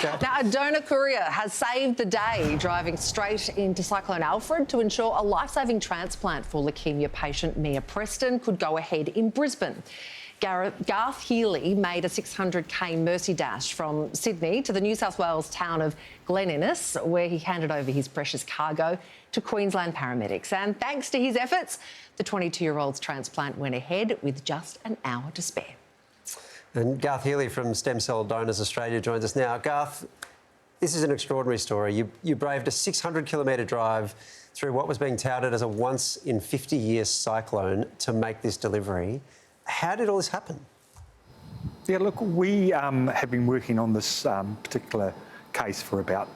Now, a donor courier has saved the day driving straight into Cyclone Alfred to ensure a life-saving transplant for leukaemia patient Mia Preston could go ahead in Brisbane. Garth Healey made a 600k mercy dash from Sydney to the New South Wales town of Glen Innes, where he handed over his precious cargo to Queensland paramedics. And thanks to his efforts, the 22-year-old's transplant went ahead with just an hour to spare. And Garth Healey from Stem Cell Donors Australia joins us now. Garth, this is an extraordinary story. You braved a 600-kilometre drive through what was being touted as a once-in-50-year cyclone to make this delivery. How did all this happen? Yeah, look, we have been working on this particular case for about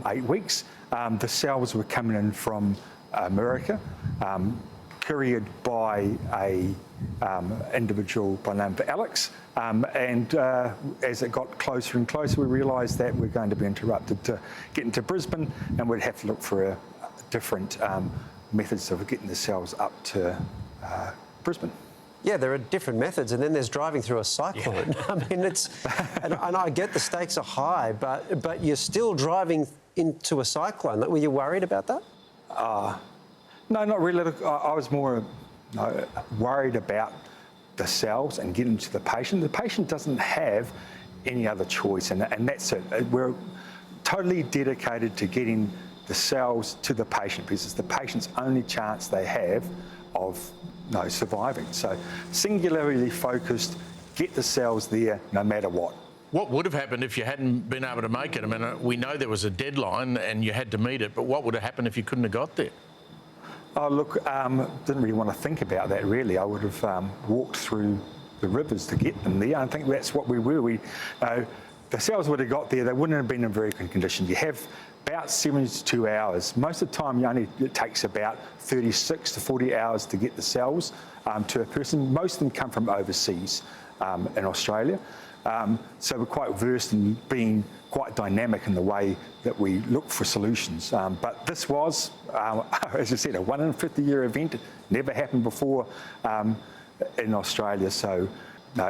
8 weeks. The cells were coming in from America, couriered by a individual by the name of Alex, and as it got closer and closer, we realised that we're going to be interrupted to get into Brisbane, and we'd have to look for different methods of getting the cells up to Brisbane. Yeah, there are different methods, and then there's driving through a cyclone. Yeah. I mean, and I get the stakes are high, but you're still driving into a cyclone. Were you worried about that? No, not really. Look, I was more worried about the cells and getting to the patient. The patient doesn't have any other choice, and that's it. We're totally dedicated to getting the cells to the patient because it's the patient's only chance they have of surviving. So singularly focused, get the cells there no matter what. What would have happened if you hadn't been able to make it? I mean, we know there was a deadline and you had to meet it, but what would have happened if you couldn't have got there? Oh, look, didn't really want to think about that, really. I would have walked through the rivers to get them there. I think that's what we were. The cells would have got there, they wouldn't have been in very good condition. You have about 72 hours. Most of the time, it takes about 36 to 40 hours to get the cells to a person. Most of them come from overseas in Australia. So we're quite versed in being quite dynamic in the way that we look for solutions. But this was, as I said, a 150-year event. It never happened before in Australia. So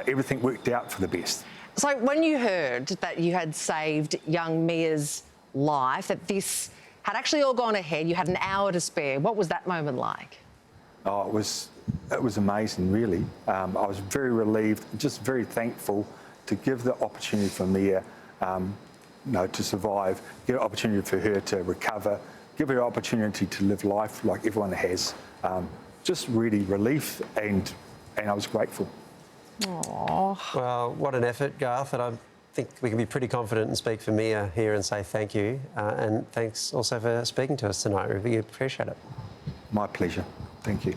everything worked out for the best. So when you heard that you had saved young Mia's life, that this had actually all gone ahead, you had an hour to spare, what was that moment like? Oh, it was amazing, really. I was very relieved, just very thankful to give the opportunity for Mia to survive, give an opportunity for her to recover, give her an opportunity to live life like everyone has. Just really relief, and I was grateful. Aww. Well, what an effort, Garth, and I think we can be pretty confident and speak for Mia here and say thank you. And thanks also for speaking to us tonight. We really appreciate it. My pleasure. Thank you.